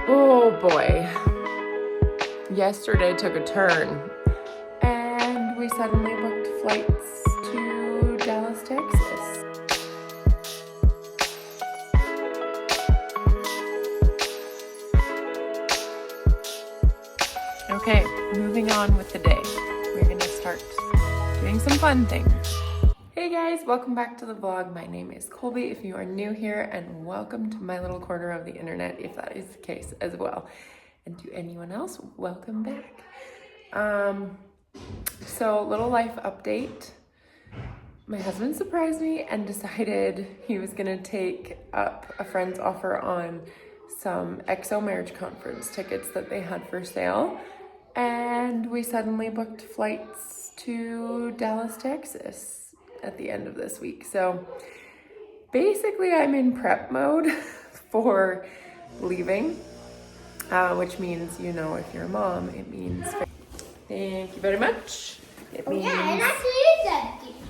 Oh boy. Yesterday took a turn and we suddenly booked flights to Dallas, Texas. Okay, moving on with the day. We're gonna start doing some fun things. Hey guys, welcome back to the vlog. My name is Colby if you are new here, and welcome to my little corner of the internet if that is the case as well. And to anyone else, welcome back. So little life update. My husband surprised me and decided he was gonna take up a friend's offer on some XO marriage conference tickets that they had for sale. And we suddenly booked flights to Dallas, Texas at the end of this week. So basically I'm in prep mode for leaving, which means, you know, if you're a mom, it means, thank you very much. It means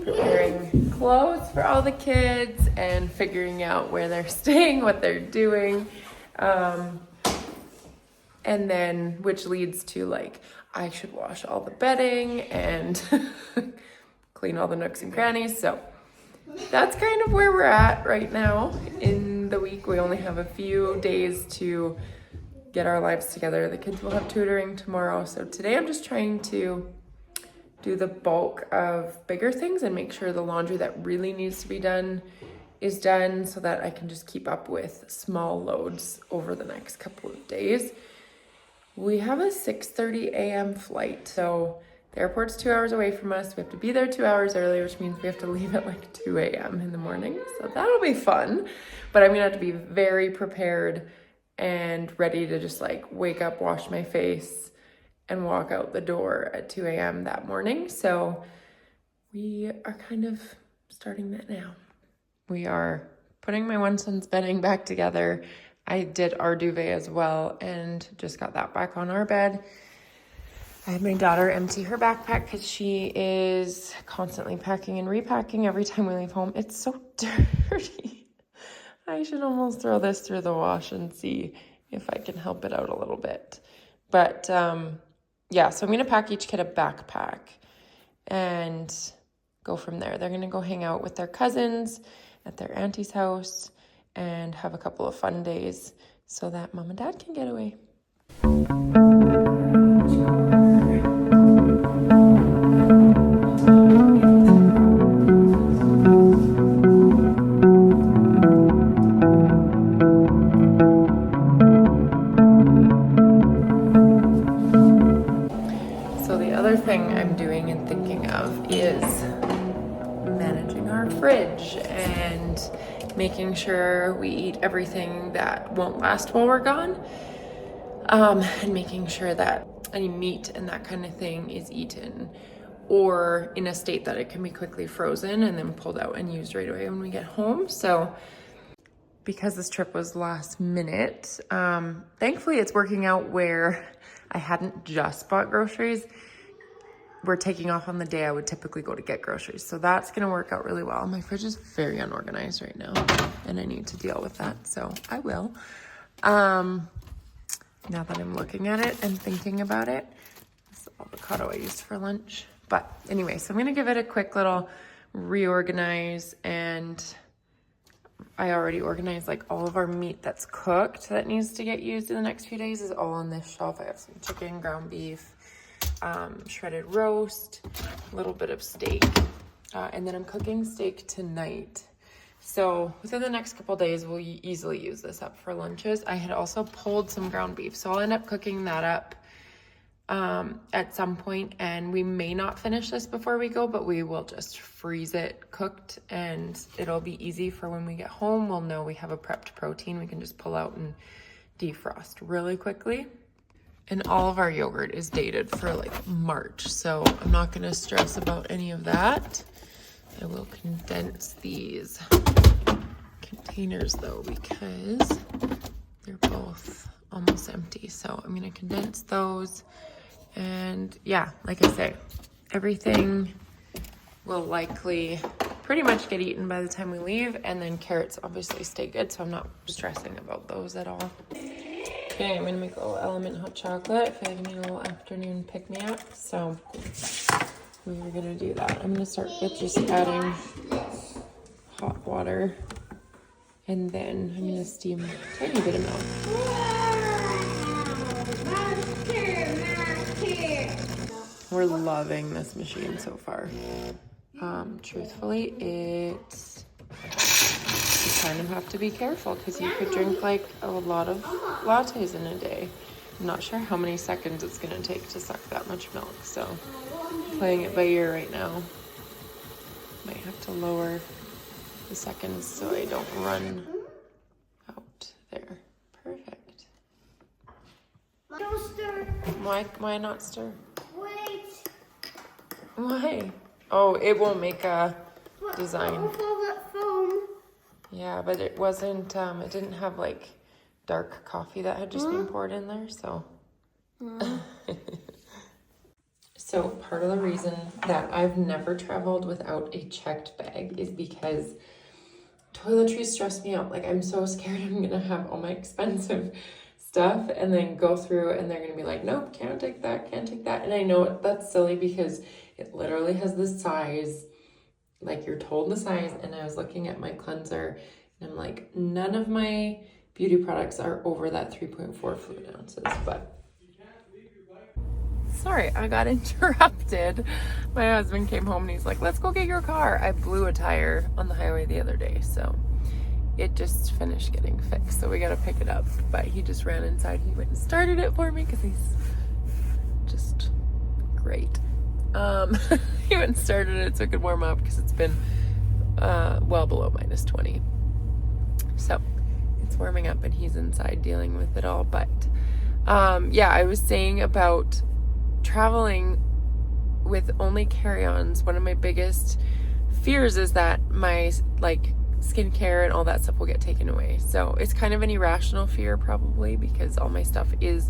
preparing clothes for all the kids and figuring out where they're staying, what they're doing. And then, which leads to like, I should wash all the bedding and clean all the nooks and crannies. So that's kind of where we're at right now in the week. We only have a few days to get our lives together. The kids will have tutoring tomorrow. So today I'm just trying to do the bulk of bigger things and make sure the laundry that really needs to be done is done so that I can just keep up with small loads over the next couple of days. We have a 6:30 a.m. flight, so the airport's 2 hours away from us. We have to be there 2 hours early, which means we have to leave at like 2 a.m. in the morning. So that'll be fun, but I'm gonna have to be very prepared and ready to just like wake up, wash my face, and walk out the door at 2 a.m. that morning. So we are kind of starting that now. We are putting my one son's bedding back together. I did our duvet as well and just got that back on our bed. I had my daughter empty her backpack because she is constantly packing and repacking every time we leave home. It's so dirty. I should almost throw this through the wash and see if I can help it out a little bit. But yeah, so I'm gonna pack each kid a backpack and go from there. They're gonna go hang out with their cousins at their auntie's house and have a couple of fun days so that mom and dad can get away. So the other thing I'm doing and thinking of is managing our fridge and making sure we eat everything that won't last while we're gone, and making sure that any meat and that kind of thing is eaten or in a state that it can be quickly frozen and then pulled out and used right away when we get home. So because this trip was last minute, thankfully it's working out where I hadn't just bought groceries. We're taking off on the day I would typically go to get groceries. So that's gonna work out really well. My fridge is very unorganized right now and I need to deal with that, so I will. Now that I'm looking at it and thinking about it, this is the avocado I used for lunch. But anyway, so I'm gonna give it a quick little reorganize, and I already organized like all of our meat that's cooked that needs to get used in the next few days is all on this shelf. I have some chicken, ground beef, shredded roast, a little bit of steak, and then I'm cooking steak tonight. So within the next couple days, we'll easily use this up for lunches. I had also pulled some ground beef, so I'll end up cooking that up at some point, and we may not finish this before we go, but we will just freeze it cooked, and it'll be easy for when we get home. We'll know we have a prepped protein. We can just pull out and defrost really quickly. And all of our yogurt is dated for like March, so I'm not gonna stress about any of that. I will condense these containers though, because they're both almost empty. So I'm gonna condense those. And yeah, like I say, everything will likely pretty much get eaten by the time we leave. And then carrots obviously stay good, so I'm not stressing about those at all. Okay, I'm gonna make a little Element hot chocolate if I need a little afternoon pick-me-up. So we were gonna do that. I'm gonna start with just adding hot water, and then I'm gonna steam a tiny bit of milk. We're loving this machine so far. Truthfully, you kind of have to be careful because you could drink like a lot of lattes in a day. I'm not sure how many seconds it's gonna take to suck that much milk, so playing it by ear right now. Might have to lower the seconds so I don't run out there. Perfect. Don't stir. Why not stir? Wait. Why? Oh, it won't make a design. Foam. Yeah, but it wasn't, it didn't have like dark coffee that had just been poured in there, so. So part of the reason that I've never traveled without a checked bag is because toiletries stress me out. Like, I'm so scared I'm gonna have all my expensive stuff and then go through and they're gonna be like, nope, can't take that, can't take that. And I know that's silly because it literally has the size, like you're told the size. And I was looking at my cleanser and I'm like, none of my beauty products are over that 3.4 fluid ounces, but. Sorry, I got interrupted. My husband came home and he's like, let's go get your car. I blew a tire on the highway the other day, so it just finished getting fixed, so we gotta pick it up. But he just ran inside. He went and started it for me because he's just great. He went and started it so it could warm up because it's been well below -20. So it's warming up and he's inside dealing with it all. But yeah, I was saying about traveling with only carry-ons. One of my biggest fears is that my like skincare and all that stuff will get taken away. So it's kind of an irrational fear probably because all my stuff is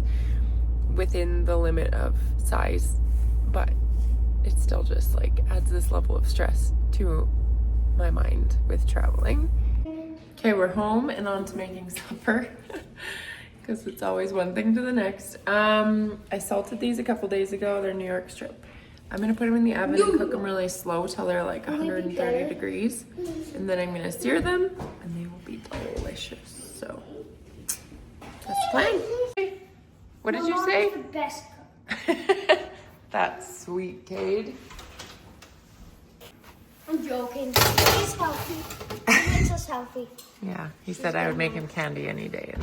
within the limit of size, but it still just like adds this level of stress to my mind with traveling. Okay, we're home and on to making supper because it's always one thing to the next. I salted these a couple days ago. They're New York strip. I'm gonna put them in the oven and cook them really slow till they're like 130 degrees. And then I'm gonna sear them and they will be delicious. So that's the plan. What did you say? The best cook. That's sweet, Cade. I'm joking. It's healthy. It makes us healthy. Yeah, he said I would make him candy any day,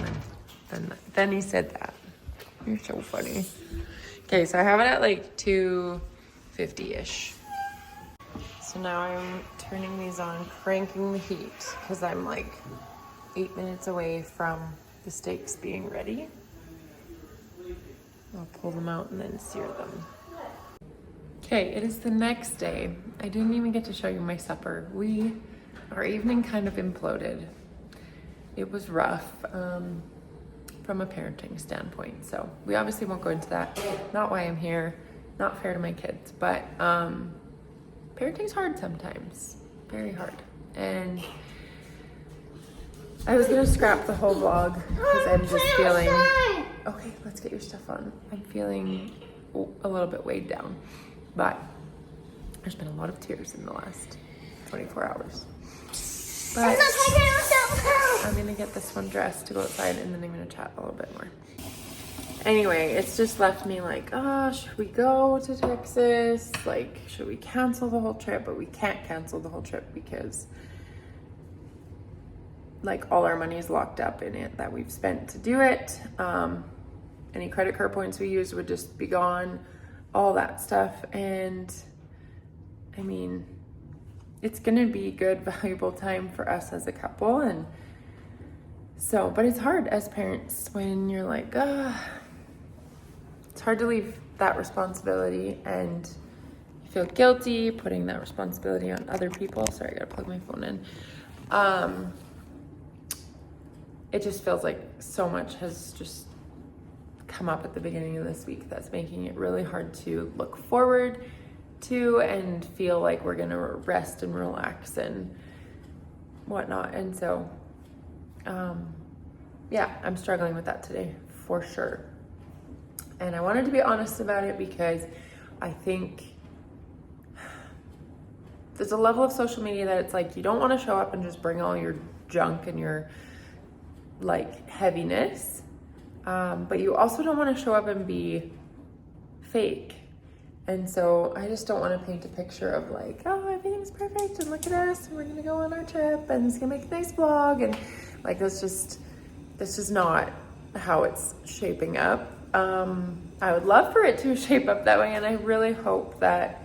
and then he said that. You're so funny. Okay, so I have it at like 250-ish. So now I'm turning these on, cranking the heat, because I'm like 8 minutes away from the steaks being ready. I'll pull them out and then sear them. Okay, it is the next day. I didn't even get to show you my supper. Our evening kind of imploded. It was rough from a parenting standpoint. So we obviously won't go into that. Not why I'm here, not fair to my kids, but parenting's hard sometimes, very hard. And I was gonna scrap the whole vlog because I'm just feeling, okay, let's get your stuff on. I'm feeling a little bit weighed down, but there's been a lot of tears in the last 24 hours. But I'm gonna get this one dressed to go outside and then I'm gonna chat a little bit more. Anyway, it's just left me like, oh, should we go to Texas? Like, should we cancel the whole trip? But we can't cancel the whole trip because like all our money is locked up in it that we've spent to do it. Any credit card points we used would just be gone, all that stuff. And I mean, it's gonna be good, valuable time for us as a couple. And so, but it's hard as parents when you're like, it's hard to leave that responsibility and you feel guilty putting that responsibility on other people. Sorry, I gotta plug my phone in. It just feels like so much has just come up at the beginning of this week that's making it really hard to look forward to and feel like we're gonna rest and relax and whatnot. And so, yeah, I'm struggling with that today for sure. And I wanted to be honest about it because I think there's a level of social media that it's like you don't want to show up and just bring all your junk and your like heaviness, but you also don't want to show up and be fake. And so I just don't want to paint a picture of like, oh, everything's perfect and look at us and we're gonna go on our trip and it's gonna make a nice vlog, and like that's just not how it's shaping up. I would love for it to shape up that way, and I really hope that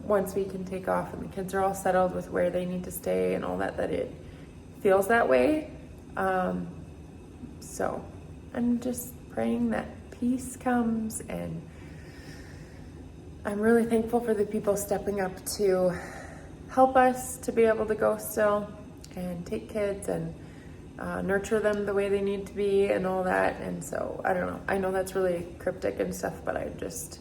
once we can take off and the kids are all settled with where they need to stay and all that, that it feels that way. So I'm just praying that peace comes, and I'm really thankful for the people stepping up to help us to be able to go still and take kids and nurture them the way they need to be and all that. And so I don't know, I know that's really cryptic and stuff, but I just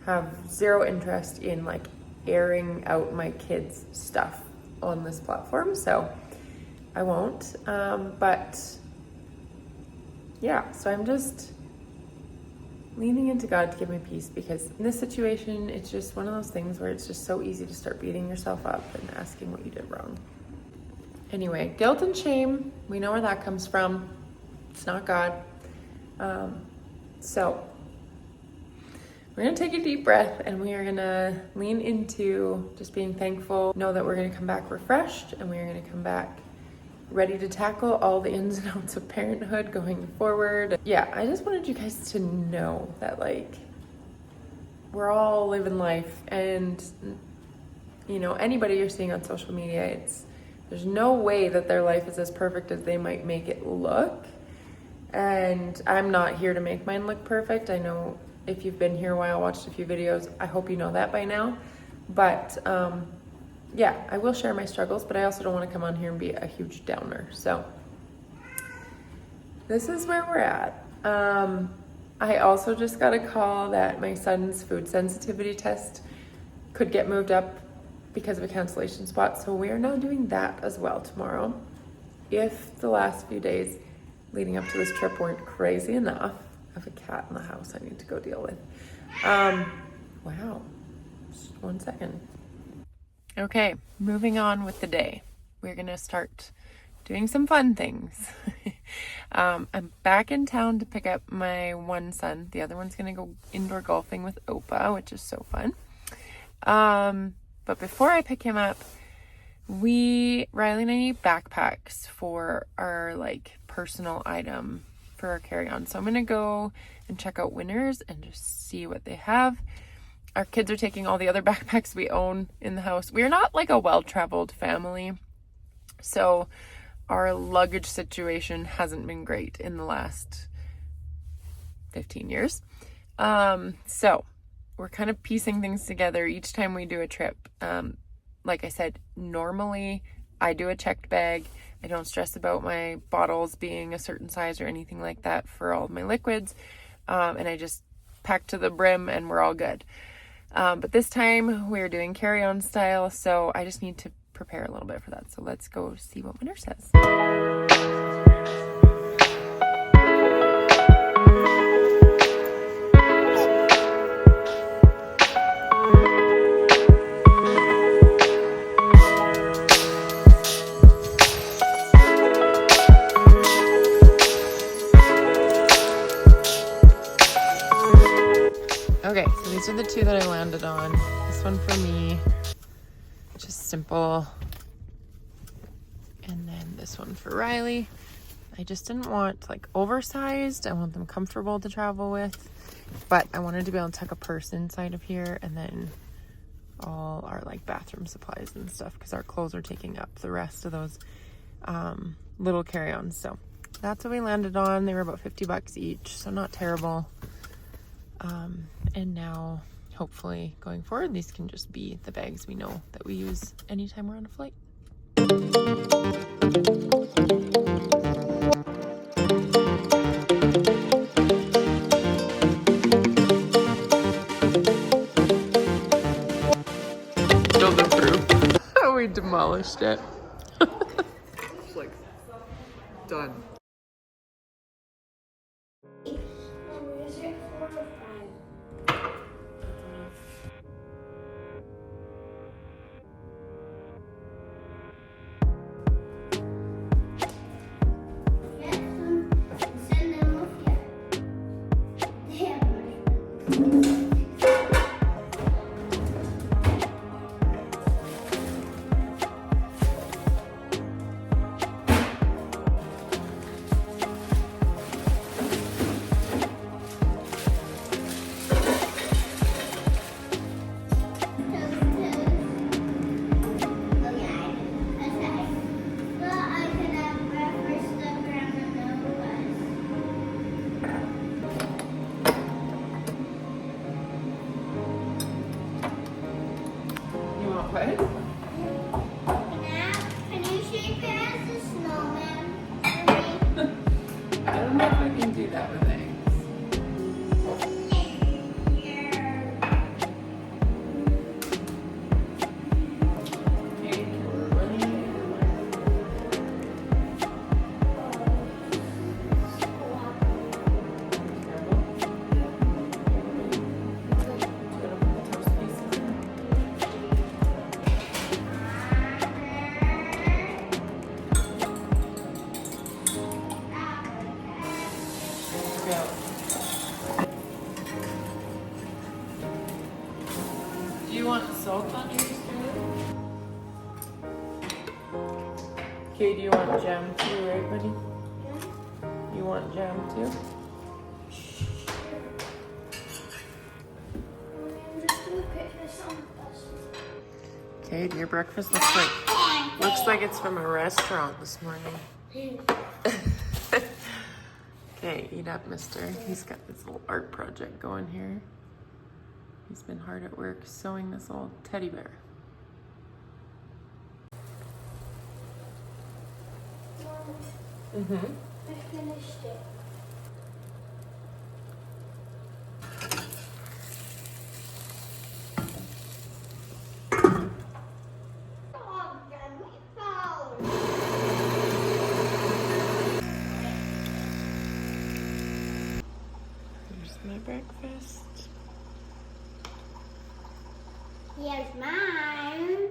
have zero interest in like airing out my kids' stuff on this platform, so I won't. But yeah, so I'm just leaning into God to give me peace, because in this situation, it's just one of those things where it's just so easy to start beating yourself up and asking what you did wrong. Anyway, guilt and shame, we know where that comes from. It's not God. So we're gonna take a deep breath and we are gonna lean into just being thankful. Know that we're gonna come back refreshed, and we are gonna come back ready to tackle all the ins and outs of parenthood going forward. Yeah, I just wanted you guys to know that like we're all living life, and you know, anybody you're seeing on social media, there's no way that their life is as perfect as they might make it look. And I'm not here to make mine look perfect. I know if you've been here a while, watched a few videos, I hope you know that by now. But yeah, I will share my struggles, but I also don't want to come on here and be a huge downer. So this is where we're at. I also just got a call that my son's food sensitivity test could get moved up because of a cancellation spot. So we are now doing that as well tomorrow. If the last few days leading up to this trip weren't crazy enough, I have a cat in the house I need to go deal with. Wow, just 1 second. Okay, moving on with the day. We're gonna start doing some fun things. I'm back in town to pick up my one son. The other one's gonna go indoor golfing with Opa, which is so fun. But before I pick him up, Riley and I need backpacks for our like personal item for our carry-on. So I'm gonna go and check out Winners and just see what they have. Our kids are taking all the other backpacks we own in the house. We're not like a well-traveled family, so our luggage situation hasn't been great in the last 15 years. So we're kind of piecing things together each time we do a trip. Like I said, normally I do a checked bag. I don't stress about my bottles being a certain size or anything like that for all of my liquids. And I just pack to the brim and we're all good. But this time we're doing carry-on style, so I just need to prepare a little bit for that. So let's go see what Winner says. Okay, so these are the two that I landed on. This one for me, just simple. And then this one for Riley. I just didn't want like oversized. I want them comfortable to travel with, but I wanted to be able to tuck a purse inside of here, and then all our like bathroom supplies and stuff, because our clothes are taking up the rest of those little carry-ons. So that's what we landed on. They were about $50 each, so not terrible. And now hopefully going forward, these can just be the bags we know that we use anytime we're on a flight. Building through. We demolished it. It's like done. Okay, do you want jam too, right, buddy? You want jam too? I'm just gonna put this on first. Okay, your breakfast looks like it's from a restaurant this morning. Okay, eat up, mister. He's got this little art project going here. He's been hard at work sewing this little teddy bear. I finished it. Oh, the meatballs. Here's my breakfast. Here's mine.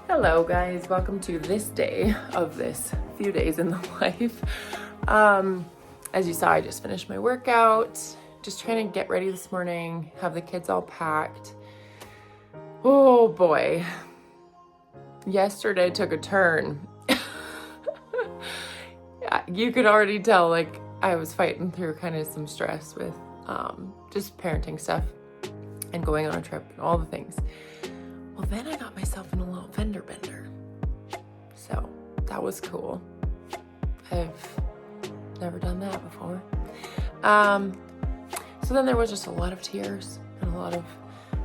Hello guys, welcome to this day of this few days in the life. As you saw, I just finished my workout, just trying to get ready this morning, have the kids all packed. Oh boy, yesterday took a turn. You could already tell like I was fighting through kind of some stress with just parenting stuff and going on a trip and all the things. Well, then I got myself in a little fender bender. So that was cool. I've never done that before. So then there was just a lot of tears and a lot of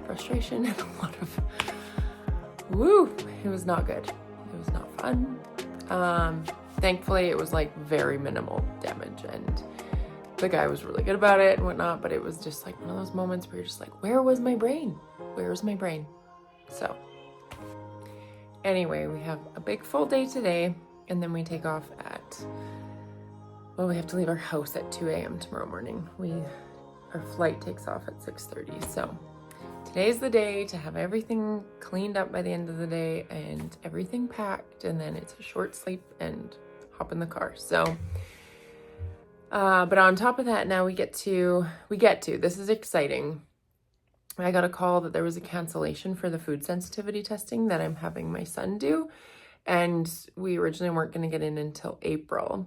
frustration and a lot of, it was not good. It was not fun. Thankfully it was like very minimal damage and the guy was really good about it and whatnot, but it was just like one of those moments where you're just like, where was my brain? Where was my brain? So anyway, we have a big full day today and then we take off at, well, we have to leave our house at 2 a.m. tomorrow morning. Our flight takes off at 6:30. So today's the day to have everything cleaned up by the end of the day and everything packed, and then it's a short sleep and hop in the car. So, but on top of that, now we get to, this is exciting. I got a call that there was a cancellation for the food sensitivity testing that I'm having my son do. And we originally weren't going to get in until April.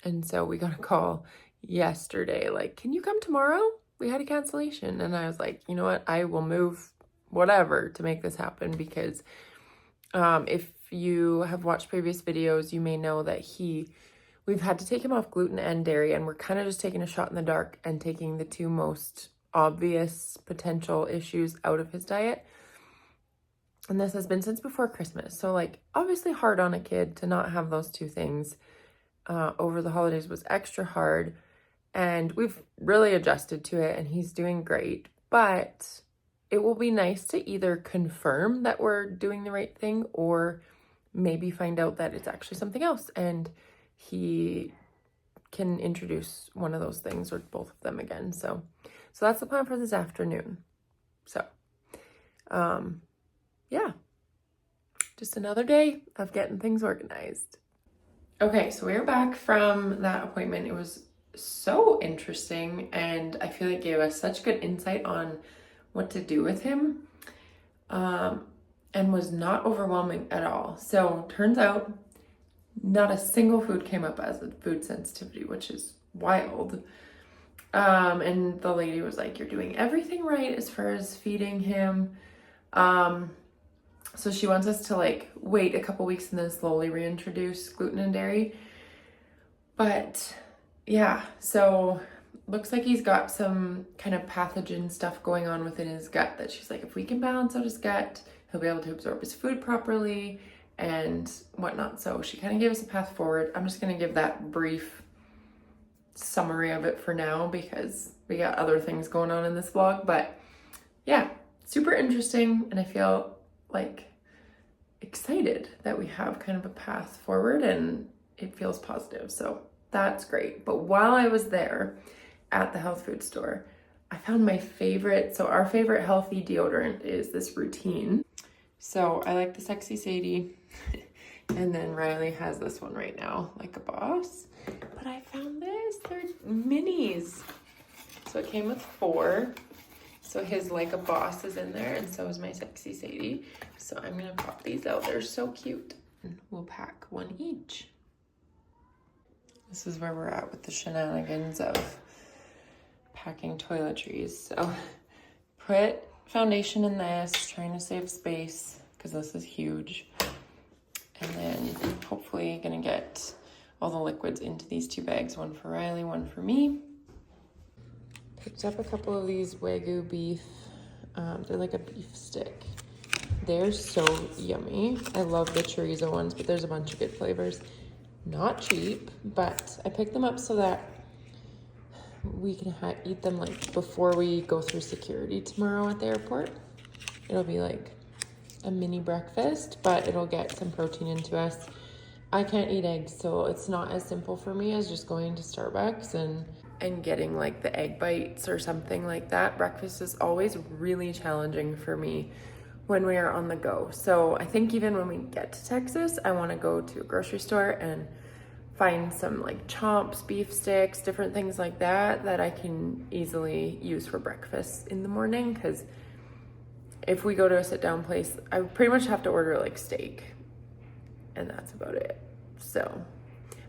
And so we got a call yesterday, like, can you come tomorrow? We had a cancellation. And I was like, you know what? I will move whatever to make this happen, because if you have watched previous videos, you may know that we've had to take him off gluten and dairy, and we're kind of just taking a shot in the dark and taking the two most obvious potential issues out of his diet. And this has been since before Christmas. So like obviously hard on a kid to not have those two things over the holidays was extra hard. And we've really adjusted to it and he's doing great. But it will be nice to either confirm that we're doing the right thing or maybe find out that it's actually something else and he can introduce one of those things or both of them again. So that's the plan for this afternoon. So, yeah, just another day of getting things organized. Okay, so we're back from that appointment. It was so interesting and I feel like it gave us such good insight on what to do with him, and was not overwhelming at all. So turns out not a single food came up as a food sensitivity, which is wild. And the lady was like, you're doing everything right as far as feeding him. So she wants us to like wait a couple weeks and then slowly reintroduce gluten and dairy. But yeah, so looks like he's got some kind of pathogen stuff going on within his gut that she's like, if we can balance out his gut, he'll be able to absorb his food properly and whatnot. So she kind of gave us a path forward. I'm just going to give that brief summary of it for now because we got other things going on in this vlog. But yeah, super interesting. And I feel like excited that we have kind of a path forward and it feels positive. So that's great. But while I was there at the health food store, I found my favorite. So our favorite healthy deodorant is this Routine. So I like the Sexy Sadie. And then Riley has this one right now, Like a Boss. But I found this, they're minis. So it came with 4. So his Like a Boss is in there, and so is my Sexy Sadie. So I'm gonna pop these out, they're so cute. We'll pack 1 each. This is where we're at with the shenanigans of packing toiletries. So put foundation in this, trying to save space because this is huge. And then hopefully gonna get all the liquids into these 2 bags, one for Riley, one for me. Picked up a couple of these Wagyu beef. They're like a beef stick. They're so yummy. I love the chorizo ones, but there's a bunch of good flavors. Not cheap, but I picked them up so that we can eat them like before we go through security tomorrow at the airport. It'll be like a mini breakfast, but it'll get some protein into us. I can't eat eggs, so it's not as simple for me as just going to Starbucks and getting like the egg bites or something like that. Breakfast is always really challenging for me when we are on the go. So I think even when we get to Texas, I want to go to a grocery store and find some like chomps, beef sticks, different things like that that I can easily use for breakfast in the morning, because if we go to a sit-down place, I pretty much have to order like steak, and that's about it. So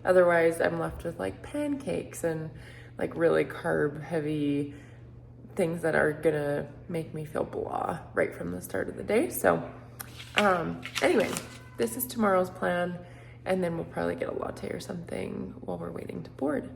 otherwise I'm left with like pancakes and like really carb heavy things that are gonna make me feel blah right from the start of the day. So anyway, this is tomorrow's plan, and then we'll probably get a latte or something while we're waiting to board.